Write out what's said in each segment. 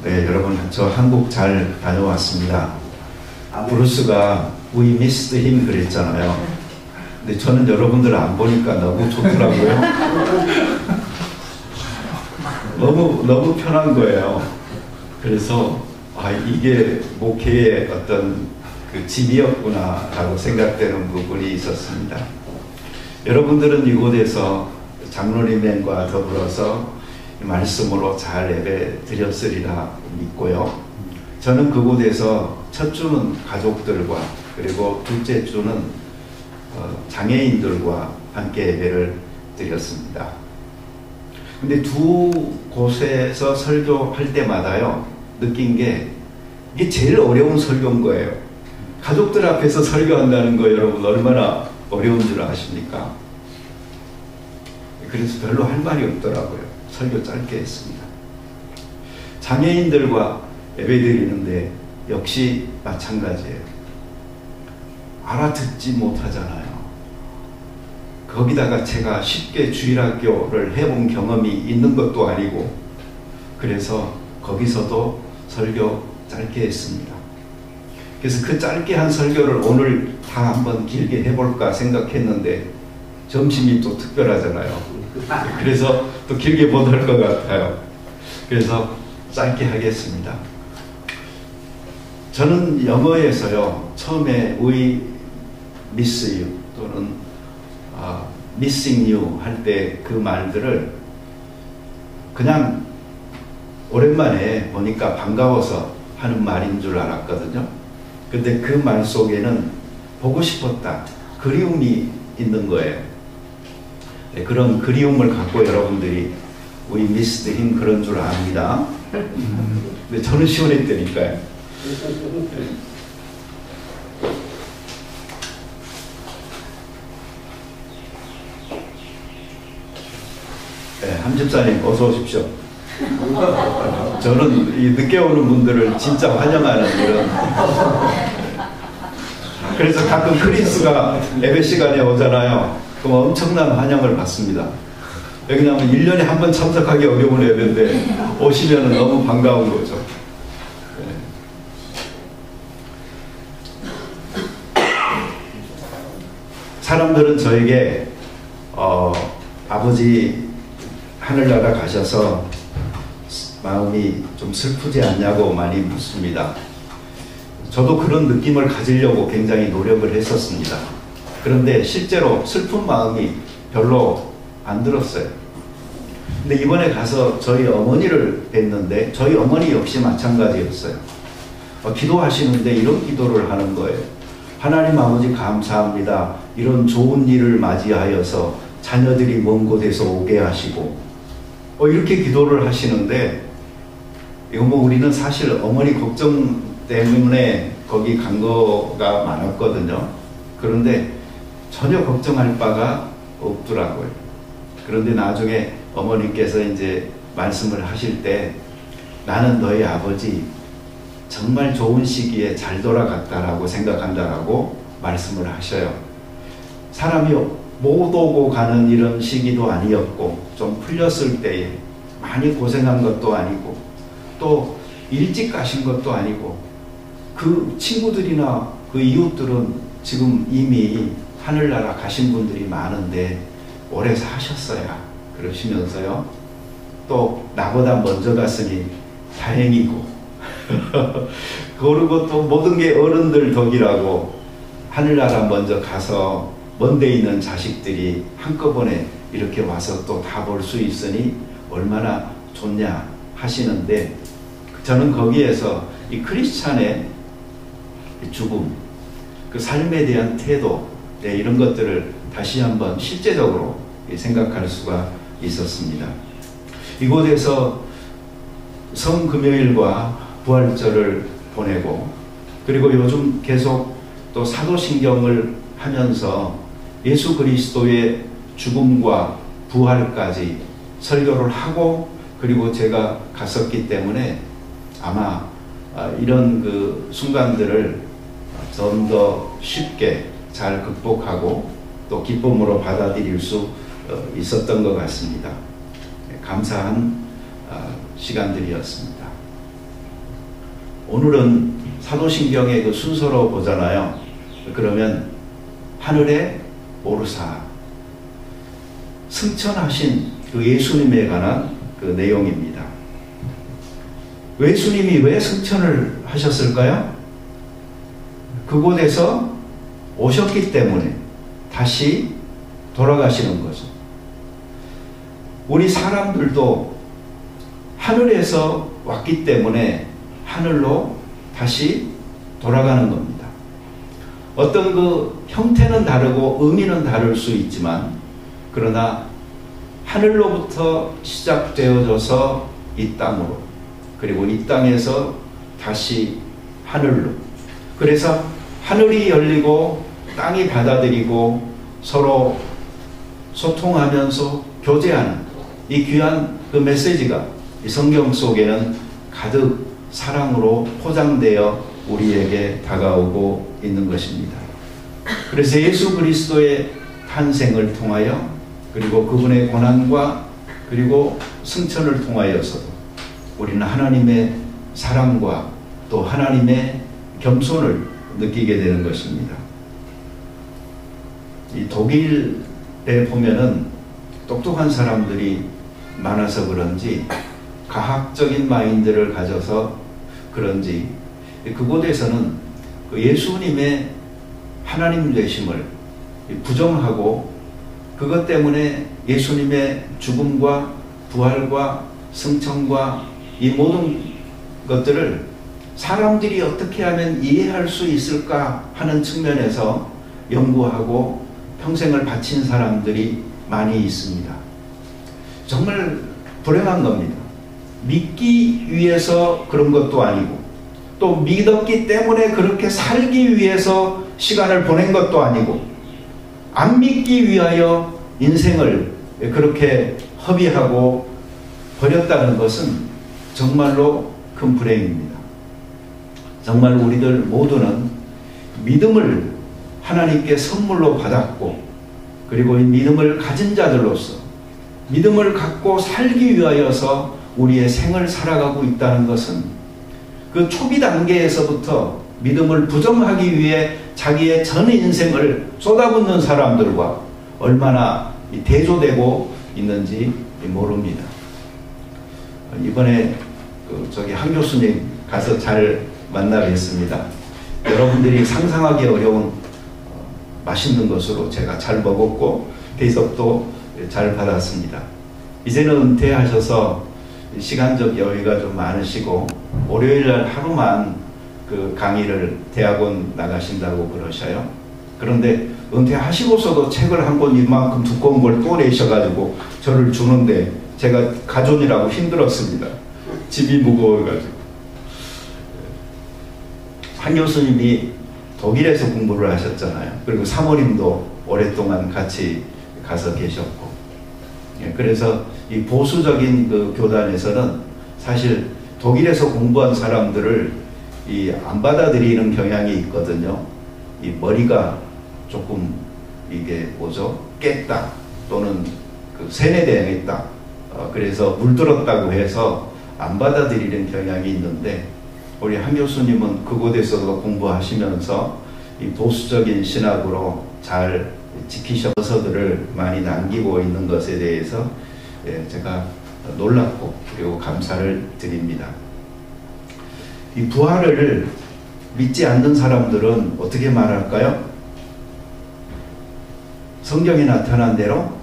네, 여러분, 저 한국 잘 다녀왔습니다. 브루스가 We missed him 그랬잖아요. 근데 저는 여러분들 안 보니까 너무 좋더라고요. 너무 편한 거예요. 그래서 이게 목회의 어떤 그 집이었구나 라고 생각되는 부분이 있었습니다. 여러분들은 이곳에서 장로님과 더불어서 말씀으로 잘 예배 드렸으리라 믿고요. 저는 그곳에서 첫 주는 가족들과 그리고 둘째 주는 장애인들과 함께 예배를 드렸습니다. 근데 두 곳에서 설교할 때마다요, 느낀 게 이게 제일 어려운 설교인 거예요. 가족들 앞에서 설교한다는 거 여러분 얼마나 어려운 줄 아십니까? 그래서 별로 할 말이 없더라고요. 설교 짧게 했습니다. 장애인들과 예배드리는데 역시 마찬가지예요. 알아듣지 못하잖아요. 거기다가 제가 쉽게 주일학교를 해본 경험이 있는 것도 아니고, 그래서 거기서도 설교 짧게 했습니다. 그래서 그 짧게 한 설교를 오늘 다 한번 길게 해볼까 생각했는데 점심이 또 특별하잖아요. 그래서 또 길게 못할 것 같아요. 그래서 짧게 하겠습니다. 저는 영어에서요, 처음에 We miss you 또는 missing you 할 때 그 말들을 그냥 오랜만에 보니까 반가워서 하는 말인 줄 알았거든요. 근데 그 말 속에는 보고 싶었다, 그리움이 있는 거예요. 네, 그런 그리움을 갖고 여러분들이 We missed him 그런 줄 압니다. 근데 저는 시원했다니까요. 네, 함집사님 어서 오십시오. 저는 이 늦게 오는 분들을 진짜 환영하는 이런. 그래서 가끔 크리스가 예배 시간에 오잖아요. 그럼 엄청난 환영을 받습니다. 왜냐하면 1년에 한 번 참석하기 어려운 예배인데 오시면 너무 반가운 거죠. 네. 사람들은 저에게 아버지 하늘나라 가셔서 마음이 좀 슬프지 않냐고 많이 묻습니다. 저도 그런 느낌을 가지려고 굉장히 노력을 했었습니다. 그런데 실제로 슬픈 마음이 별로 안 들었어요. 근데 이번에 가서 저희 어머니를 뵀는데 저희 어머니 역시 마찬가지였어요. 기도하시는데 이런 기도를 하는 거예요. 하나님 아버지 감사합니다. 이런 좋은 일을 맞이하여서 자녀들이 먼 곳에서 오게 하시고 이렇게 기도를 하시는데, 이거 우리는 사실 어머니 걱정 때문에 거기 간 거가 많았거든요. 그런데 전혀 걱정할 바가 없더라고요. 그런데 나중에 어머니께서 이제 말씀을 하실 때 나는 너희 아버지 정말 좋은 시기에 잘 돌아갔다라고 생각한다라고 말씀을 하셔요. 사람이 못 오고 가는 이런 시기도 아니었고, 좀 풀렸을 때에 많이 고생한 것도 아니고, 또 일찍 가신 것도 아니고, 그 친구들이나 그 이웃들은 지금 이미 하늘나라 가신 분들이 많은데 오래 사셨어야 그러시면서요, 또 나보다 먼저 갔으니 다행이고 그리고 또 모든 게 어른들 덕이라고 하늘나라 먼저 가서 먼데 있는 자식들이 한꺼번에 이렇게 와서 또 다 볼 수 있으니 얼마나 좋냐 하시는데, 저는 거기에서 이 크리스찬의 죽음, 그 삶에 대한 태도, 이런 것들을 다시 한번 실제적으로 생각할 수가 있었습니다. 이곳에서 성금요일과 부활절을 보내고, 그리고 요즘 계속 또 사도신경을 하면서 예수 그리스도의 죽음과 부활까지 설교를 하고, 그리고 제가 갔었기 때문에 아마 이런 그 순간들을 좀 더 쉽게 잘 극복하고 또 기쁨으로 받아들일 수 있었던 것 같습니다. 감사한 시간들이었습니다. 오늘은 사도신경의 그 순서로 보잖아요. 그러면 하늘에 오르사, 승천하신 그 예수님에 관한 그 내용입니다. 예수님이 왜 승천을 하셨을까요? 그곳에서 오셨기 때문에 다시 돌아가시는 거죠. 우리 사람들도 하늘에서 왔기 때문에 하늘로 다시 돌아가는 겁니다. 어떤 그 형태는 다르고 의미는 다를 수 있지만, 그러나 하늘로부터 시작되어져서 이 땅으로, 그리고 이 땅에서 다시 하늘로, 그래서 하늘이 열리고 땅이 받아들이고 서로 소통하면서 교제하는 이 귀한 그 메시지가 이 성경 속에는 가득 사랑으로 포장되어 우리에게 다가오고 있는 것입니다. 그래서 예수 그리스도의 탄생을 통하여, 그리고 그분의 고난과 그리고 승천을 통하여서도 우리는 하나님의 사랑과 또 하나님의 겸손을 느끼게 되는 것입니다. 이 독일에 보면은 똑똑한 사람들이 많아서 그런지, 과학적인 마인드를 가져서 그런지, 그곳에서는 그 예수님의 하나님 되심을 부정하고, 그것 때문에 예수님의 죽음과 부활과 승천과 이 모든 것들을 사람들이 어떻게 하면 이해할 수 있을까 하는 측면에서 연구하고 평생을 바친 사람들이 많이 있습니다. 정말 불행한 겁니다. 믿기 위해서 그런 것도 아니고, 또 믿었기 때문에 그렇게 살기 위해서 시간을 보낸 것도 아니고, 안 믿기 위하여 인생을 그렇게 허비하고 버렸다는 것은 정말로 큰 불행입니다. 정말 우리들 모두는 믿음을 하나님께 선물로 받았고, 그리고 이 믿음을 가진 자들로서 믿음을 갖고 살기 위하여서 우리의 생을 살아가고 있다는 것은, 그 초기 단계에서부터 믿음을 부정하기 위해 자기의 전 인생을 쏟아붓는 사람들과 얼마나 대조되고 있는지 모릅니다. 이번에 저기 한 교수님 가서 잘 만나 뵀습니다. 여러분들이 상상하기 어려운 맛있는 것으로 제가 잘 먹었고 대접도 잘 받았습니다. 이제는 은퇴하셔서 시간적 여유가 좀 많으시고 월요일날 하루만 그 강의를 대학원 나가신다고 그러셔요. 그런데 은퇴하시고서도 책을 한 권 이만큼 두꺼운 걸 또 내셔가지고 저를 주는데 제가 가존이라고 힘들었습니다. 집이 무거워가지고. 한 교수님이 독일에서 공부를 하셨잖아요. 그리고 사모님도 오랫동안 같이 가서 계셨고, 그래서 이 보수적인 그 교단에서는 사실 독일에서 공부한 사람들을 안 받아들이는 경향이 있거든요. 이 머리가 조금 이게 뭐죠? 깼다, 또는 그 세뇌되었다, 그래서 물들었다고 해서 안 받아들이는 경향이 있는데, 우리 한 교수님은 그곳에서도 공부하시면서 이 보수적인 신학으로 잘 지키셔서들을 많이 남기고 있는 것에 대해서 제가 놀랍고 그리고 감사를 드립니다. 이 부활을 믿지 않는 사람들은 어떻게 말할까요? 성경에 나타난 대로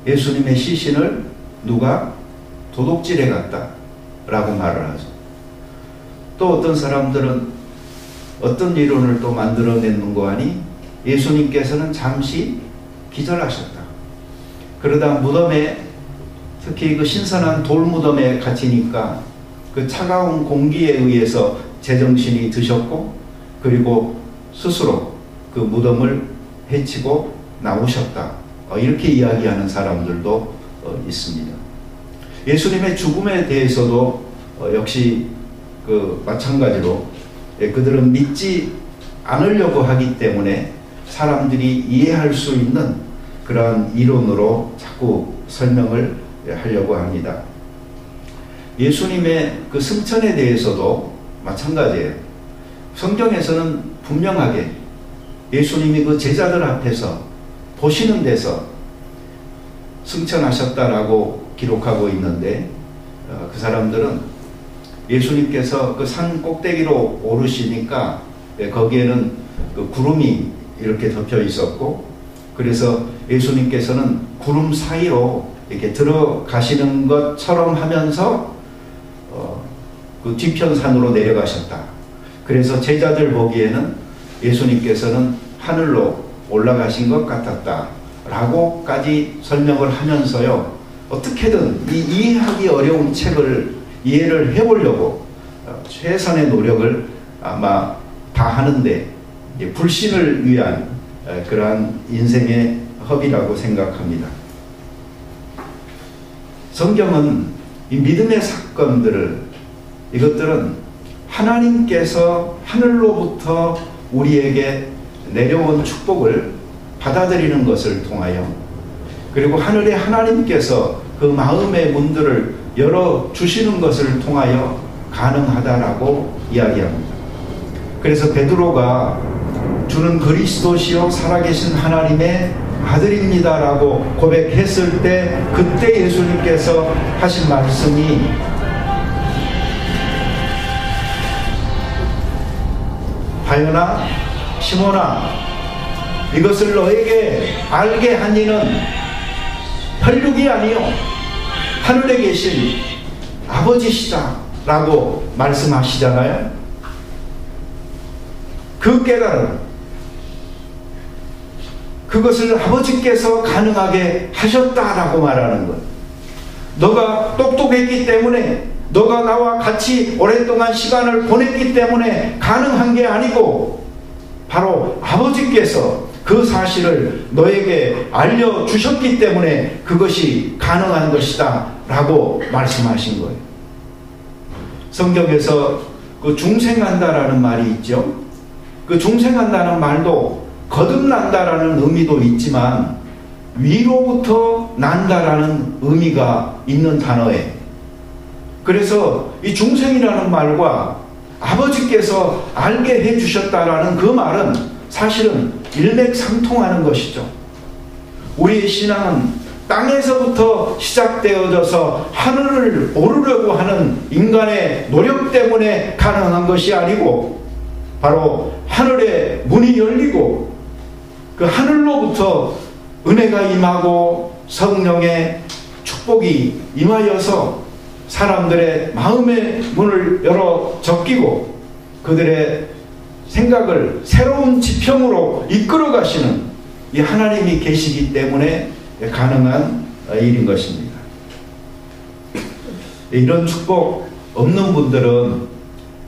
예수님의 시신을 누가 도둑질해 갔다 라고 말을 하죠. 또 어떤 사람들은 어떤 이론을 또 만들어내는 거 아니? 예수님께서는 잠시 기절하셨다. 그러다 무덤에, 특히 그 신선한 돌 무덤에 갇히니까 그 차가운 공기에 의해서 제정신이 드셨고, 그리고 스스로 그 무덤을 헤치고 나오셨다. 이렇게 이야기하는 사람들도 있습니다. 예수님의 죽음에 대해서도 역시 그 마찬가지로 그들은 믿지 않으려고 하기 때문에 사람들이 이해할 수 있는 그러한 이론으로 자꾸 설명을 하려고 합니다. 예수님의 그 승천에 대해서도 마찬가지예요. 성경에서는 분명하게 예수님이 그 제자들 앞에서 보시는 데서 승천하셨다라고 기록하고 있는데, 그 사람들은 예수님께서 그 산 꼭대기로 오르시니까 거기에는 그 구름이 이렇게 덮여 있었고, 그래서 예수님께서는 구름 사이로 이렇게 들어가시는 것처럼 하면서 그 뒤편산으로 내려가셨다. 그래서 제자들 보기에는 예수님께서는 하늘로 올라가신 것 같았다 라고까지 설명을 하면서요, 어떻게든 이 이해하기 어려운 책을 이해를 해보려고 최선의 노력을 아마 다 하는데, 불신을 위한 그러한 인생의 허비라고 생각합니다. 성경은 이 믿음의 사건들을, 이것들은 하나님께서 하늘로부터 우리에게 내려온 축복을 받아들이는 것을 통하여, 그리고 하늘의 하나님께서 그 마음의 문들을 열어주시는 것을 통하여 가능하다라고 이야기합니다. 그래서 베드로가 주는 그리스도시요 살아계신 하나님의 아들입니다라고 고백했을 때, 그때 예수님께서 하신 말씀이 바요나 시몬아, 이것을 너에게 알게 한 이는 혈육이 아니요 하늘에 계신 아버지시다 라고 말씀하시잖아요. 그 깨달음, 그것을 아버지께서 가능하게 하셨다라고 말하는 것. 너가 똑똑했기 때문에, 너가 나와 같이 오랫동안 시간을 보냈기 때문에 가능한 게 아니고, 바로 아버지께서 그 사실을 너에게 알려주셨기 때문에 그것이 가능한 것이다 라고 말씀하신 거예요. 성경에서 그 중생한다라는 말이 있죠. 그 중생한다는 말도 거듭난다라는 의미도 있지만 위로부터 난다라는 의미가 있는 단어예요. 그래서 이 중생이라는 말과 아버지께서 알게 해주셨다라는 그 말은 사실은 일맥상통하는 것이죠. 우리의 신앙은 땅에서부터 시작되어져서 하늘을 오르려고 하는 인간의 노력 때문에 가능한 것이 아니고, 바로 하늘의 문이 열리고 그 하늘로부터 은혜가 임하고 성령의 축복이 임하여서 사람들의 마음의 문을 열어 적기고 그들의 생각을 새로운 지평으로 이끌어 가시는 이 하나님이 계시기 때문에 가능한 일인 것입니다. 이런 축복 없는 분들은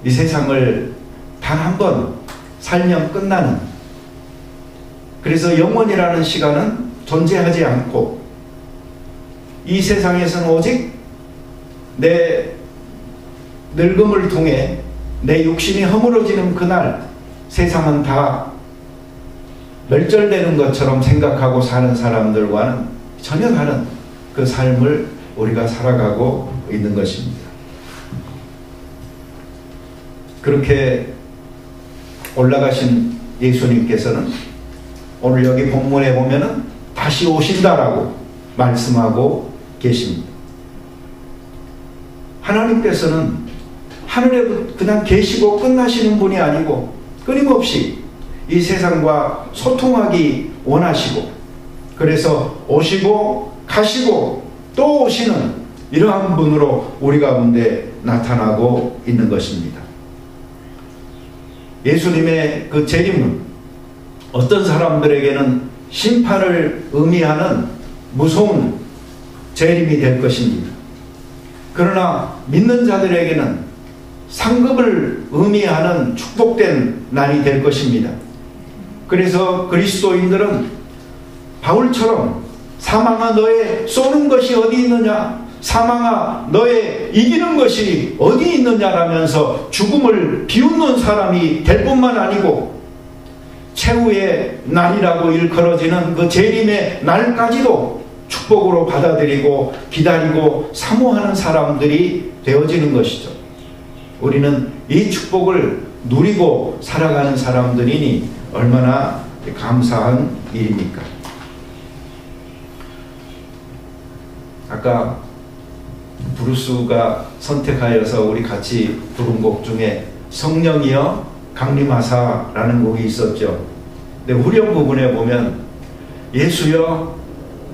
이 세상을 단 한 번 살면 끝나는, 그래서 영원이라는 시간은 존재하지 않고 이 세상에서는 오직 내 늙음을 통해 내 육신이 허물어지는 그날 세상은 다 멸절되는 것처럼 생각하고 사는 사람들과는 전혀 다른 그 삶을 우리가 살아가고 있는 것입니다. 그렇게 올라가신 예수님께서는 오늘 여기 본문에 보면은 다시 오신다라고 말씀하고 계십니다. 하나님께서는 하늘에 그냥 계시고 끝나시는 분이 아니고 끊임없이 이 세상과 소통하기 원하시고, 그래서 오시고 가시고 또 오시는 이러한 분으로 우리 가운데 나타나고 있는 것입니다. 예수님의 그 재림은 어떤 사람들에게는 심판을 의미하는 무서운 재림이 될 것입니다. 그러나 믿는 자들에게는 상급을 의미하는 축복된 날이 될 것입니다. 그래서 그리스도인들은 바울처럼 사망아 너의 쏘는 것이 어디 있느냐, 사망아 너의 이기는 것이 어디 있느냐라면서 죽음을 비웃는 사람이 될 뿐만 아니고 최후의 날이라고 일컬어지는 그 재림의 날까지도 축복으로 받아들이고 기다리고 사모하는 사람들이 되어지는 것이죠. 우리는 이 축복을 누리고 살아가는 사람들이니 얼마나 감사한 일입니까? 아까 브루스가 선택하여서 우리 같이 부른 곡 중에 성령이여 강림하사라는 곡이 있었죠. 근데 후렴 부분에 보면 예수여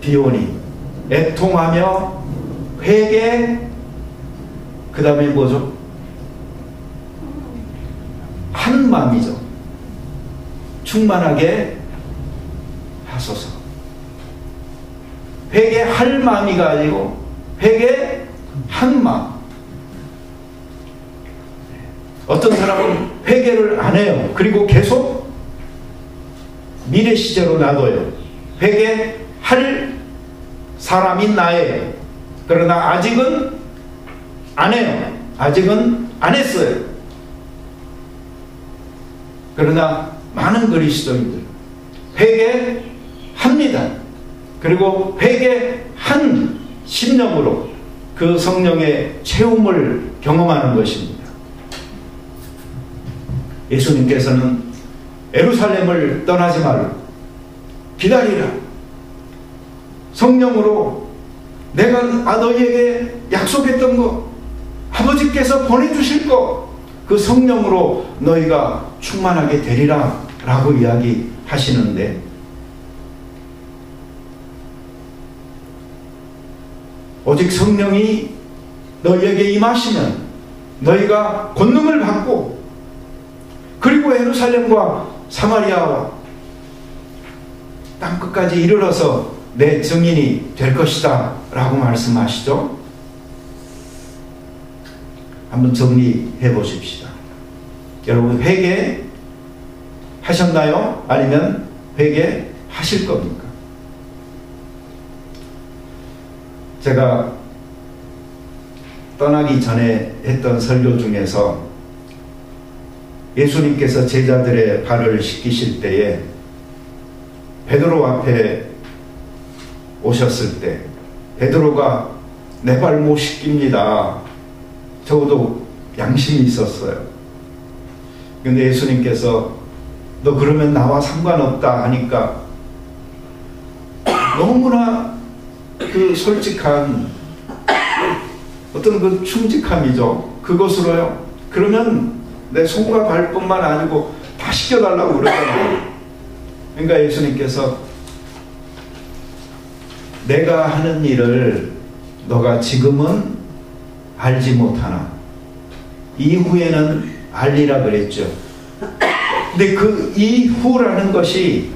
비오니 애통하며 회개, 그 다음에 뭐죠? 한 마음이죠. 충만하게 하소서. 회개할 마음이가 아니고 회개한 마음. 어떤 사람은 회개를 안 해요. 그리고 계속 미래 시제로 놔둬요. 회개할 사람인 나예요. 그러나 아직은 안 해요. 아직은 안 했어요. 그러나 많은 그리스도인들 회개합니다. 그리고 회개한 심령으로 그 성령의 채움을 경험하는 것입니다. 예수님께서는 예루살렘을 떠나지 말고 기다리라. 성령으로 내가 너희에게 약속했던 것, 아버지께서 보내주실 것, 그 성령으로 너희가 충만하게 되리라 라고 이야기하시는데, 오직 성령이 너희에게 임하시면 너희가 권능을 받고, 그리고 예루살렘과 사마리아와 땅끝까지 이르러서 내 증인이 될 것이다 라고 말씀하시죠. 한번 정리해 보십시다. 여러분 회개하셨나요? 아니면 회개하실 겁니까? 제가 떠나기 전에 했던 설교 중에서 예수님께서 제자들의 발을 씻기실 때에 베드로 앞에 오셨을 때 베드로가 내 발 못 씻깁니다. 적어도 양심이 있었어요. 근데 예수님께서 너 그러면 나와 상관없다 하니까 너무나 그 솔직한 어떤 그 충직함이죠. 그것으로요. 그러면 내 손과 발뿐만 아니고 다 씻겨달라고 그러잖아요. 그러니까 예수님께서 내가 하는 일을 너가 지금은 알지 못하나 이후에는 알리라 그랬죠. 근데 그 이후라는 것이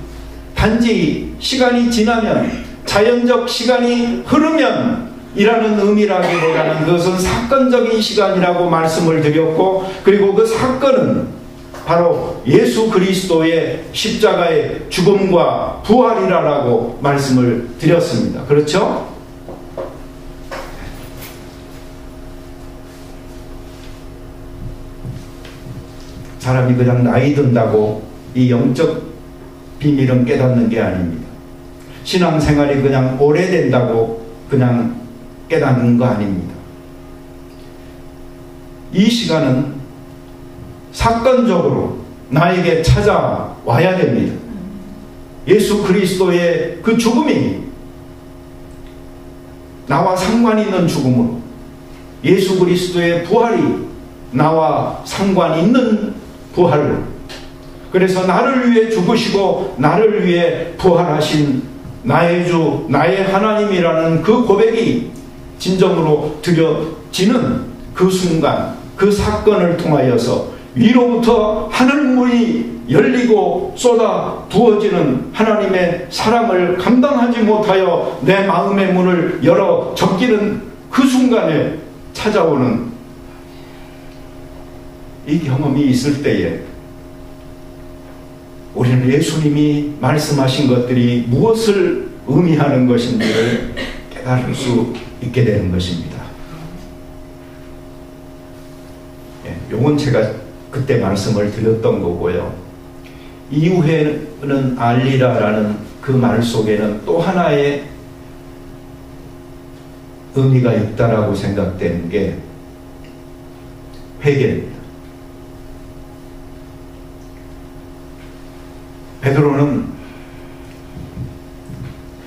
단지 시간이 지나면, 자연적 시간이 흐르면 이라는 의미라기보다는 그것은 사건적인 시간이라고 말씀을 드렸고, 그리고 그 사건은 바로 예수 그리스도의 십자가의 죽음과 부활이라고 말씀을 드렸습니다. 그렇죠? 사람이 그냥 나이 든다고 이 영적 비밀은 깨닫는 게 아닙니다. 신앙생활이 그냥 오래된다고 그냥 깨닫는 거 아닙니다. 이 시간은 사건적으로 나에게 찾아와야 됩니다. 예수 그리스도의 그 죽음이 나와 상관 있는 죽음으로, 예수 그리스도의 부활이 나와 상관 있는 부활로, 그래서 나를 위해 죽으시고 나를 위해 부활하신 나의 주, 나의 하나님이라는 그 고백이 진정으로 드려지는 그 순간, 그 사건을 통하여서 위로부터 하늘문이 열리고 쏟아 부어지는 하나님의 사랑을 감당하지 못하여 내 마음의 문을 열어 적기는 그 순간에 찾아오는 이 경험이 있을 때에 우리는 예수님이 말씀하신 것들이 무엇을 의미하는 것인지를 깨달을 수 있게 되는 것입니다. 요건 제가 그때 말씀을 드렸던 거고요. 이후에는 알리라라는 그 말 속에는 또 하나의 의미가 있다라고 생각되는 게 회개입니다. 베드로는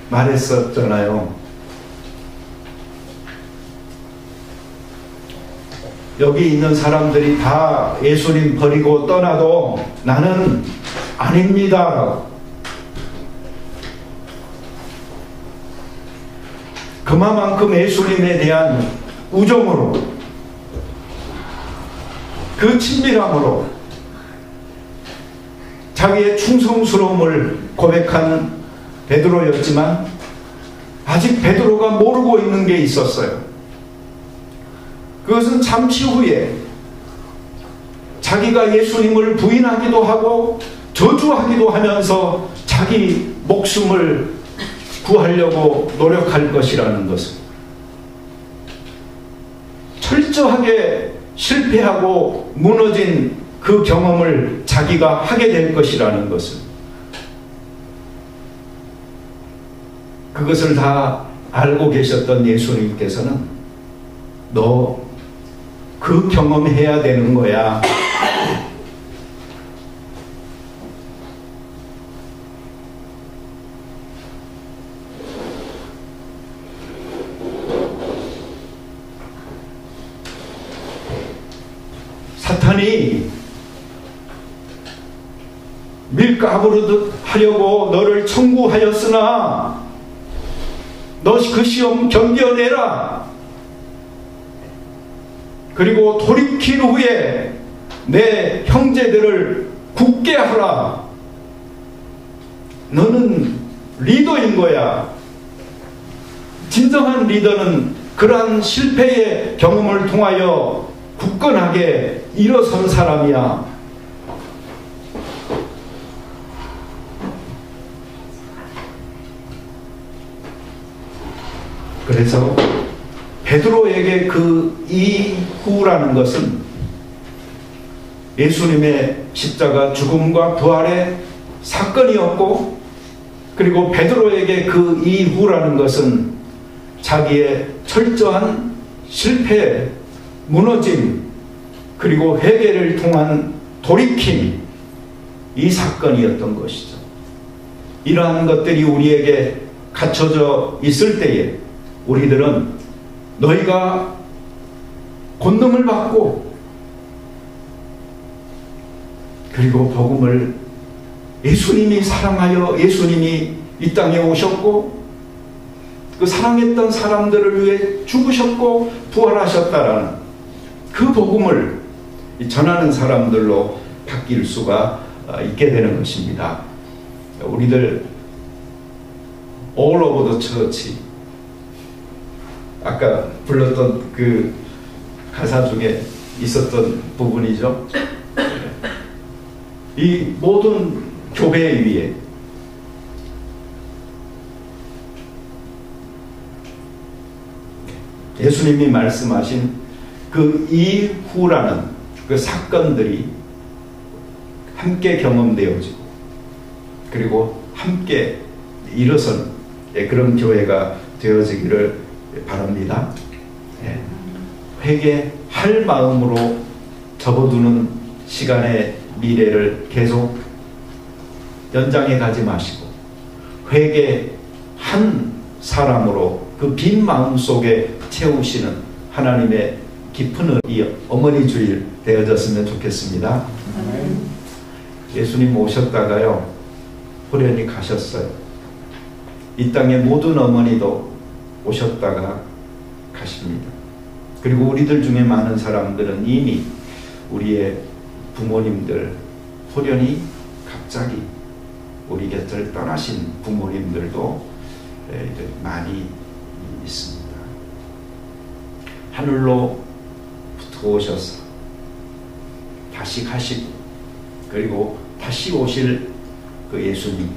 말했었잖아요. 여기 있는 사람들이 다 예수님 버리고 떠나도 나는 아닙니다. 그만큼 예수님에 대한 우정으로, 그 친밀함으로 자기의 충성스러움을 고백한 베드로였지만 아직 베드로가 모르고 있는 게 있었어요. 그것은 잠시 후에 자기가 예수님을 부인하기도 하고 저주하기도 하면서 자기 목숨을 구하려고 노력할 것이라는 것을, 철저하게 실패하고 무너진 그 경험을 자기가 하게 될 것이라는 것을, 그것을 다 알고 계셨던 예수님께서는 너 그 경험해야 되는 거야. 사탄이 밀가부르듯 하려고 너를 청구하였으나 너 그 시험 견뎌내라. 그리고 돌이킨 후에 내 형제들을 굳게 하라. 너는 리더인 거야. 진정한 리더는 그러한 실패의 경험을 통하여 굳건하게 일어선 사람이야. 그래서 베드로에게 그 이후라는 것은 예수님의 십자가 죽음과 부활의 사건이었고, 그리고 베드로에게 그 이후라는 것은 자기의 철저한 실패, 무너짐, 그리고 회개를 통한 돌이킴, 이 사건이었던 것이죠. 이러한 것들이 우리에게 갖춰져 있을 때에 우리들은 너희가 권능을 받고, 그리고 복음을, 예수님이 사랑하여 예수님이 이 땅에 오셨고 그 사랑했던 사람들을 위해 죽으셨고 부활하셨다라는 그 복음을 전하는 사람들로 바뀔 수가 있게 되는 것입니다. 우리들 all over the church, 아까 불렀던 그 가사 중에 있었던 부분이죠. 이 모든 교회 위에 예수님이 말씀하신 그 이후라는 그 사건들이 함께 경험되어지고, 그리고 함께 일어선 그런 교회가 되어지기를 바랍니다. 회개할 마음으로 접어두는 시간의 미래를 계속 연장해 가지 마시고, 회개한 사람으로 그 빈 마음 속에 채우시는 하나님의 깊은 이 어머니 주일 되어졌으면 좋겠습니다. 예수님 오셨다가요 호련히 가셨어요. 이 땅의 모든 어머니도 오셨다가 가십니다. 그리고 우리들 중에 많은 사람들은 이미 우리의 부모님들, 호련히 갑자기 우리 곁을 떠나신 부모님들도 많이 있습니다. 하늘로부터 오셔서 다시 가시고, 그리고 다시 오실 그 예수님,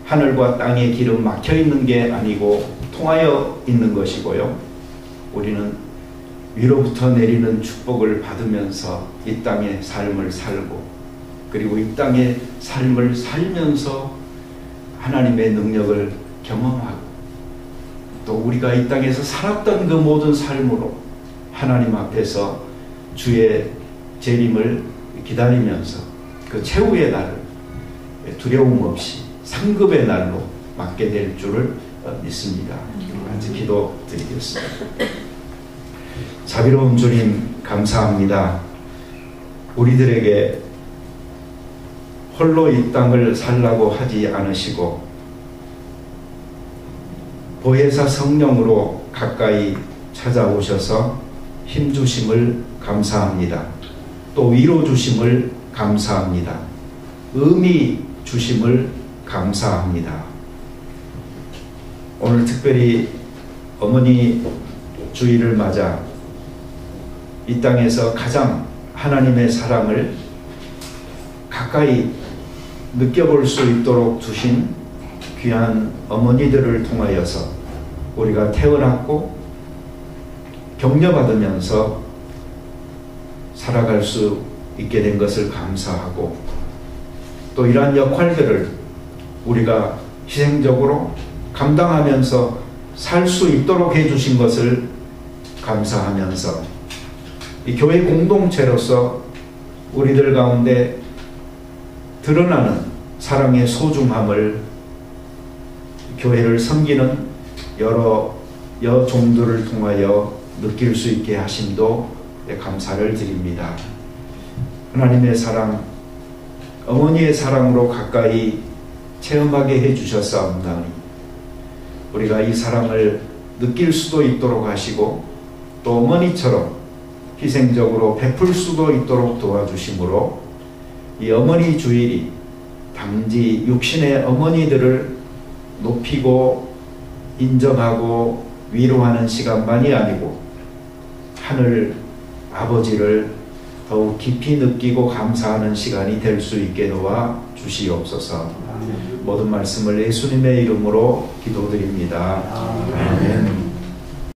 하늘과 땅의 길은 막혀 있는 게 아니고 통하여 있는 것이고요, 우리는 위로부터 내리는 축복을 받으면서 이 땅의 삶을 살고, 그리고 이 땅의 삶을 살면서 하나님의 능력을 경험하고, 또 우리가 이 땅에서 살았던 그 모든 삶으로 하나님 앞에서 주의 재림을 기다리면서 그 최후의 날을 두려움 없이 상급의 날로 맞게 될 줄을 믿습니다. 같이 기도드리겠습니다. 자비로운 주님, 감사합니다. 우리들에게 홀로 이 땅을 살라고 하지 않으시고 보혜사 성령으로 가까이 찾아오셔서 힘주심을 감사합니다. 또 위로 주심을 감사합니다. 의미 주심을 감사합니다. 오늘 특별히 어머니 주일을 맞아 이 땅에서 가장 하나님의 사랑을 가까이 느껴볼 수 있도록 주신 귀한 어머니들을 통하여서 우리가 태어났고 격려받으면서 살아갈 수 있게 된 것을 감사하고 또 이러한 역할들을 우리가 희생적으로 감당하면서 살 수 있도록 해주신 것을 감사하면서 이 교회 공동체로서 우리들 가운데 드러나는 사랑의 소중함을 교회를 섬기는 여러 여종들을 통하여 느낄 수 있게 하심도 감사를 드립니다. 하나님의 사랑, 어머니의 사랑으로 가까이 체험하게 해주셨사옵나니 우리가 이 사랑을 느낄 수도 있도록 하시고 또 어머니처럼 희생적으로 베풀 수도 있도록 도와주심으로 이 어머니 주일이 단지 육신의 어머니들을 높이고 인정하고 위로하는 시간만이 아니고 하늘 아버지를 더욱 깊이 느끼고 감사하는 시간이 될 수 있게 도와 주시옵소서. 모든 말씀을 예수님의 이름으로 기도드립니다. 아멘.